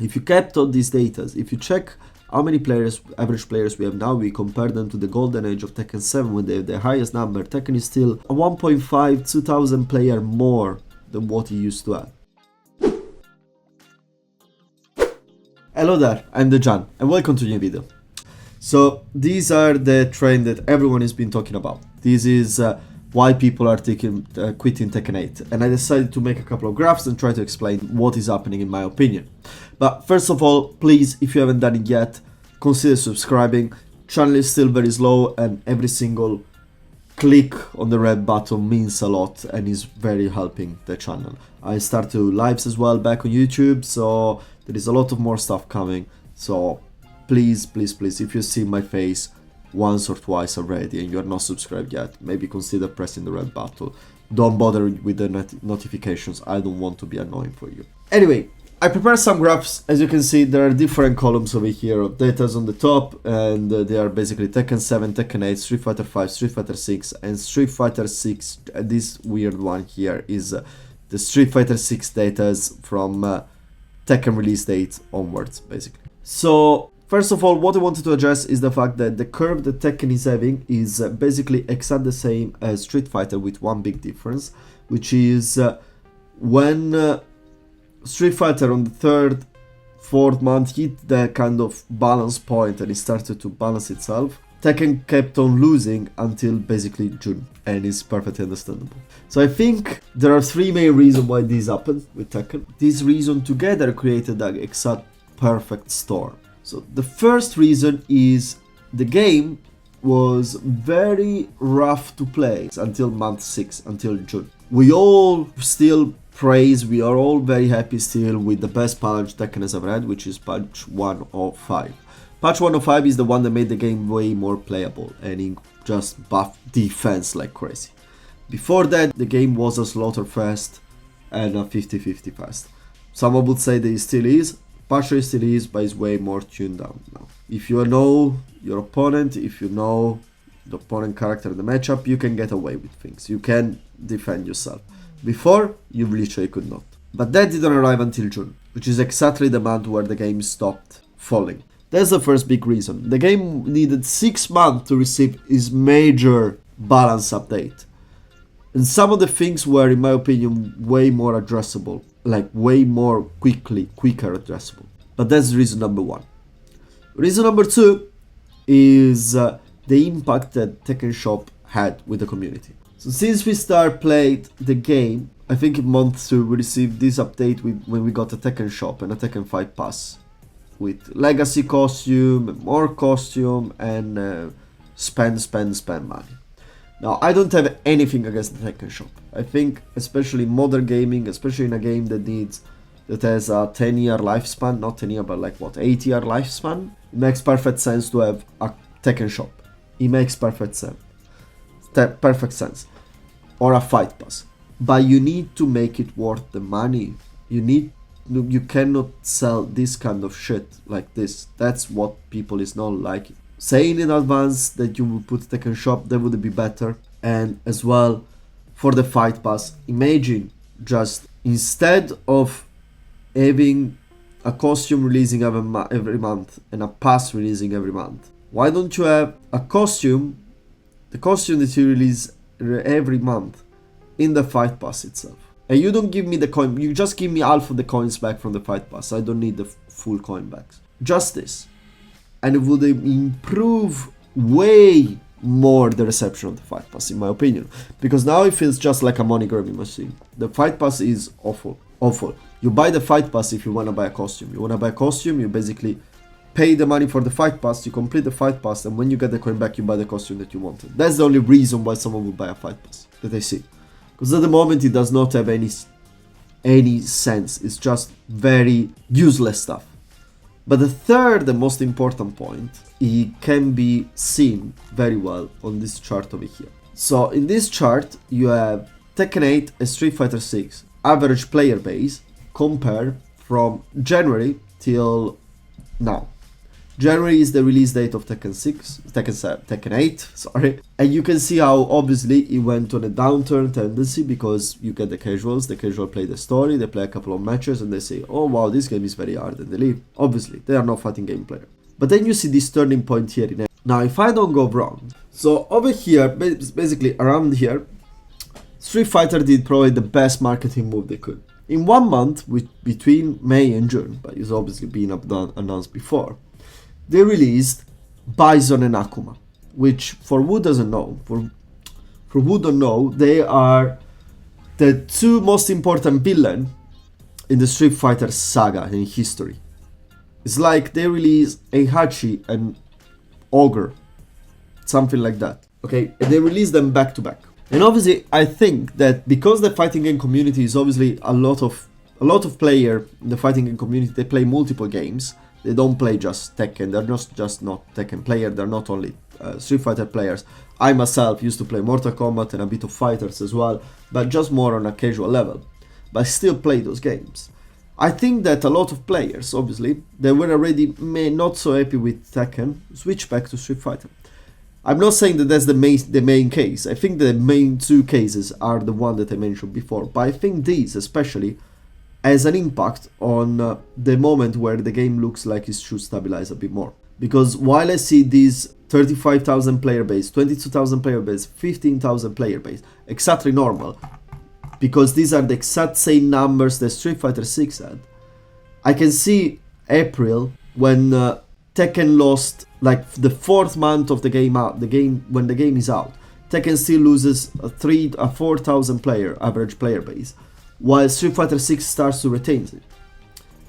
If you kept all these data, if you check how many players, average players we have now, we compare them to the golden age of Tekken 7 when they have the highest number. Tekken is still a 1.5, 2000 player more than what he used to have. Hello there, I'm the Jan and welcome to a new video. So these are the trends that everyone has been talking about. This is why people are quitting Tekken 8, and I decided to make a couple of graphs and try to explain what is happening in my opinion. But first of all, please, if you haven't done it yet, consider subscribing. Channel is still very slow and every single click on the red button means a lot and is very helping the channel. I start to lives as well back on YouTube, so there is a lot of more stuff coming. So please, if you see my face once or twice already and you're not subscribed yet, maybe consider pressing the red button. Don't bother with the notifications. I don't want to be annoying for you. Anyway, I prepared some graphs. As you can see, there are different columns over here of data on the top, and they are basically Tekken 7, Tekken 8, Street Fighter 5, Street Fighter 6, and Street Fighter 6. This weird one here is the Street Fighter 6 data from Tekken release date onwards, basically. So first of all, what I wanted to address is the fact that the curve that Tekken is having is basically exactly the same as Street Fighter, with one big difference, which is when Street Fighter on the third, fourth month hit the kind of balance point and it started to balance itself, Tekken kept on losing until basically June, and it's perfectly understandable. So I think there are three main reasons why this happened with Tekken. These reasons together created the exact perfect storm. So the first reason is the game was very rough to play until month 6, until June. We all still praise, we are all very happy still with the best patch Tekken has ever had, which is patch 105. Patch 105 is the one that made the game way more playable and it just buffed defense like crazy. Before that, the game was a slaughterfest and a 50-50 fest. Someone would say that it still is. Partially still is, but it's way more tuned down now. If you know your opponent, if you know the opponent character in the matchup, you can get away with things. You can defend yourself. Before, you literally could not. But that didn't arrive until June, which is exactly the month where the game stopped falling. That's the first big reason. The game needed 6 months to receive its major balance update. And some of the things were, in my opinion, way more addressable. Like way more quicker addressable. But that's reason number one. Reason number two is the impact that Tekken Shop had with the community. So since we played the game, I think in month 2 we received this update when we got a Tekken Shop and a Tekken 5 Pass with legacy costume, more costume, and spend money. Now, I don't have anything against the Tekken Shop. I think, especially in modern gaming, especially in a game that has a 10-year lifespan, not 10 year, but like what, 8-year lifespan, it makes perfect sense to have a Tekken Shop. It makes perfect sense. Or a Fight Pass. But you need to make it worth the money. You cannot sell this kind of shit like this. That's what people is not liking. Saying in advance that you will put Tekken Shop, that would be better. And as well, for the Fight Pass, imagine just instead of having a costume releasing every month and a pass releasing every month, why don't you have a costume, the costume that you release every month in the Fight Pass itself? And you don't give me the coin, you just give me half of the coins back from the Fight Pass. I don't need the full coin backs. Just this. And it would improve way more the reception of the Fight Pass, in my opinion. Because now it feels just like a money grabbing machine. The Fight Pass is awful. You buy the Fight Pass if you want to buy a costume. You want to buy a costume, you basically pay the money for the Fight Pass, you complete the Fight Pass, and when you get the coin back, you buy the costume that you wanted. That's the only reason why someone would buy a Fight Pass that I see. Because at the moment it does not have any sense. It's just very useless stuff. But the third and most important point, it can be seen very well on this chart over here. So in this chart, you have Tekken 8 and Street Fighter 6 average player base compared from January till now. January is the release date of Tekken 8, sorry. And you can see how obviously it went on a downturn tendency, because you get the casuals play the story, they play a couple of matches and they say, oh wow, this game is very hard, and they leave. Obviously, they are not fighting game player. But then you see this turning point here. Now, if I don't go wrong, so over here, basically around here, Street Fighter did probably the best marketing move they could. In 1 month, between May and June, but it's obviously been announced before, they released Bison and Akuma, which, for who doesn't know, for who don't know, they are the two most important villains in the Street Fighter saga in history. It's like they released Heihachi and Ogre, something like that. Okay, and they released them back to back. And obviously, I think that because the fighting game community is obviously a lot of player in the fighting game community, they play multiple games. They don't play just Tekken. They're not Tekken player. They're not only Street Fighter players. I myself used to play Mortal Kombat and a bit of fighters as well, but just more on a casual level. But I still play those games. I think that a lot of players, obviously, they were already not so happy with Tekken, switch back to Street Fighter. I'm not saying that that's the main case. I think the main two cases are the one that I mentioned before, but I think these especially has an impact on the moment where the game looks like it should stabilize a bit more. Because while I see these 35,000 player base, 22,000 player base, 15,000 player base, exactly normal, because these are the exact same numbers that Street Fighter 6 had, I can see April when Tekken lost, like the 4th month of the game out, when the game is out, Tekken still loses a 4,000 player average player base, while Street Fighter 6 starts to retain it.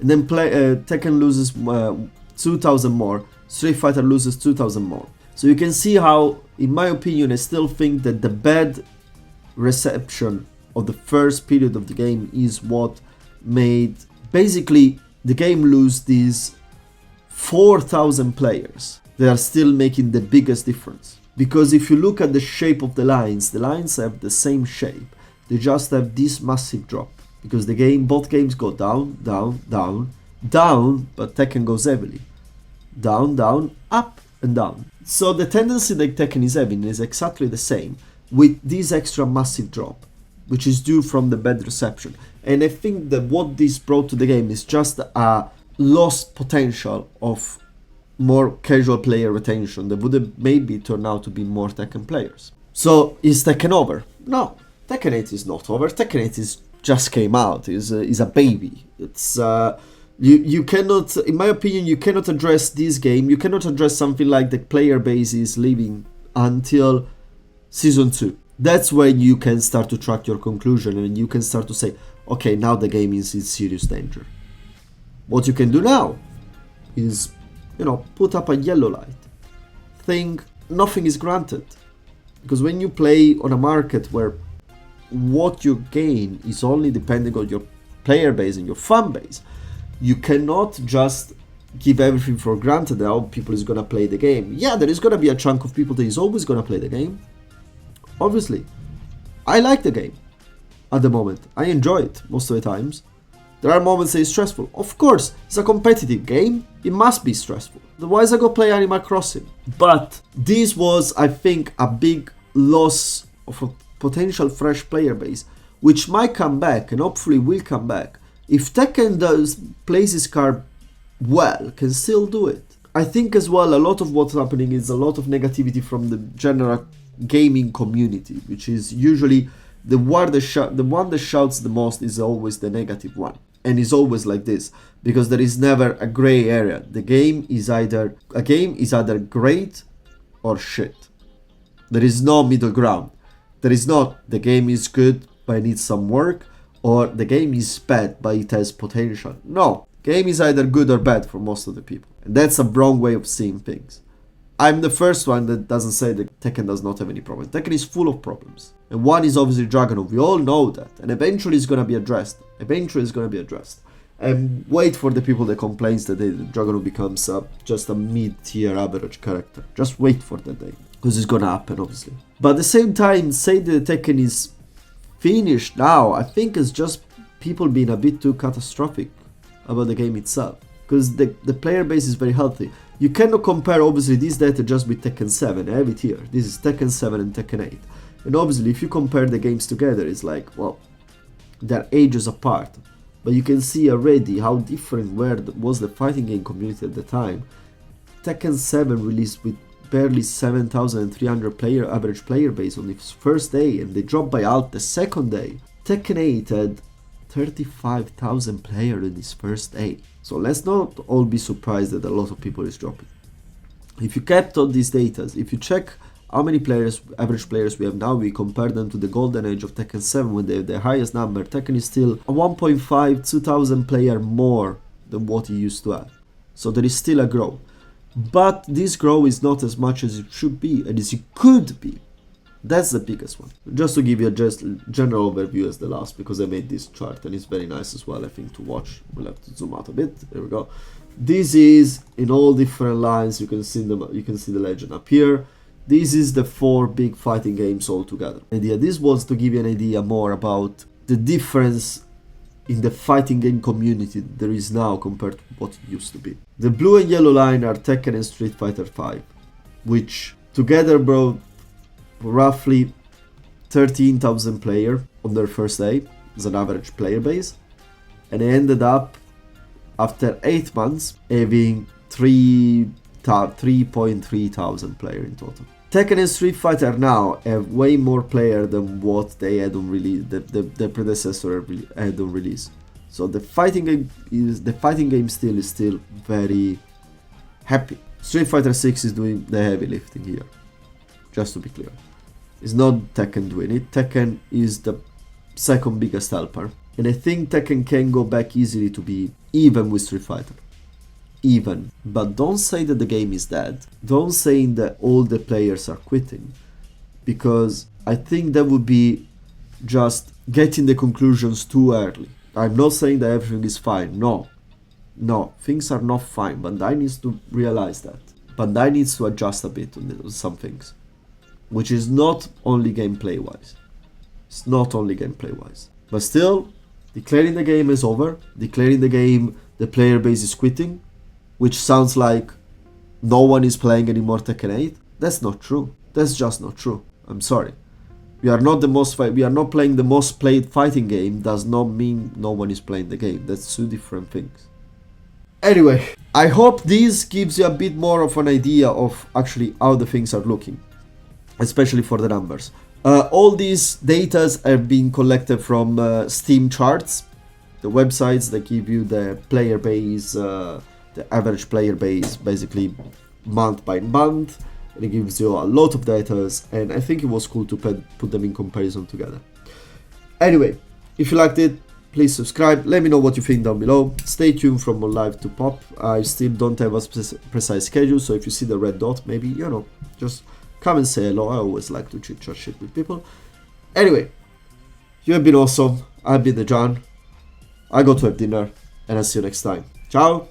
And then Tekken loses 2,000 more, Street Fighter loses 2,000 more. So you can see how, in my opinion, I still think that the bad reception of the first period of the game is what made basically the game lose these 4,000 players. They are still making the biggest difference. Because if you look at the shape of the lines have the same shape. They just have this massive drop. Because both games go down, down, down, down, but Tekken goes heavily. Down, down, up, and down. So the tendency that Tekken is having is exactly the same, with this extra massive drop, which is due from the bad reception. And I think that what this brought to the game is just a lost potential of more casual player retention that would have maybe turned out to be more Tekken players. So is Tekken over? No, Tekken 8 is not over. Tekken 8 just came out, is a baby. It's you cannot, in my opinion, you cannot address this game, you cannot address something like the player base is leaving until Season 2. That's when you can start to track your conclusion and you can start to say, okay, now the game is in serious danger. What you can do now is, put up a yellow light. Think nothing is granted. Because when you play on a market where what you gain is only depending on your player base and your fan base, you cannot just give everything for granted that all people is gonna play the game. Yeah, there is gonna be a chunk of people that is always gonna play the game. Obviously, I like the game at the moment. I enjoy it most of the times. There are moments that it's stressful. Of course, it's a competitive game. It must be stressful. Otherwise, I go play Animal Crossing. But this was, I think, a big loss of a potential fresh player base, which might come back and hopefully will come back. If Tekken plays his card well, can still do it. I think as well, a lot of what's happening is a lot of negativity from the general gaming community, which is usually the one that shouts the most is always the negative one. And it's always like this, because there is never a gray area. A game is either great or shit. There is no middle ground. There is not the game is good but it needs some work, or the game is bad but it has potential. No, game is either good or bad for most of the people. And that's a wrong way of seeing things. I'm the first one that doesn't say that Tekken does not have any problems. Tekken is full of problems. And one is obviously Dragunov. We all know that. And eventually it's going to be addressed. And wait for the people that complains that Dragunov becomes just a mid-tier average character. Just wait for that day. Because it's going to happen, obviously. But at the same time, say that Tekken is finished now, I think it's just people being a bit too catastrophic about the game itself. Because the player base is very healthy. You cannot compare obviously this data just with Tekken 7. I have it here. This is Tekken 7 and Tekken 8. And obviously if you compare the games together, it's like, well, they're ages apart. But you can see already how different was the fighting game community at the time. Tekken 7 released with barely 7,300 average player base on its first day, and they dropped by half the second day. Tekken 8 had 35,000 players in its first day. So let's not all be surprised that a lot of people is dropping. If you kept all these data, if you check how many average players we have now, we compare them to the golden age of Tekken 7 when they have the highest number. Tekken is still a 1.5, 2,000 player more than what it used to have. So there is still a growth. But this growth is not as much as it should be and as it could be. That's the biggest one. Just to give you a general overview as the last, because I made this chart and it's very nice as well, I think, to watch. We'll have to zoom out a bit. There we go. This is in all different lines. You can see them. You can see the legend up here. This is the 4 big fighting games all together. This was to give you an idea more about the difference in the fighting game community there is now compared to what it used to be. The blue and yellow line are Tekken and Street Fighter V, which together brought roughly 13,000 players on their first day as an average player base, and they ended up after 8 months having 3.3 thousand players in total. Tekken and Street Fighter now have way more players than what they had on release, the predecessor had on release. So the fighting game still is very happy. Street Fighter 6 is doing the heavy lifting here, just to be clear. It's not Tekken doing it. Tekken is the second biggest helper, and I think Tekken can go back easily to be even with Street Fighter. Even. But don't say that the game is dead. Don't say that all the players are quitting, because I think that would be just getting the conclusions too early. I'm not saying that everything is fine. No, things are not fine. Bandai needs to realize that. Bandai needs to adjust a bit on some things, which is not only gameplay wise. It's not only gameplay wise. But still, declaring the game is over, declaring the game the player base is quitting, which sounds like no one is playing anymore Tekken 8. That's not true. That's just not true. I'm sorry. We are not playing the most played fighting game does not mean no one is playing the game. That's two different things. Anyway, I hope this gives you a bit more of an idea of actually how the things are looking, especially for the numbers. All these datas have been collected from Steam charts, the websites that give you the player base, the average player base, basically month by month, and it gives you a lot of data, and I think it was cool to put them in comparison together. Anyway, if you liked it, please subscribe, let me know what you think down below, stay tuned for more live to pop. I still don't have a precise schedule, so if you see the red dot, maybe, you know, just come and say hello. I always like to chit chat shit with people. Anyway, you have been awesome, I've been the Jan, I go to have dinner, and I'll see you next time. Ciao!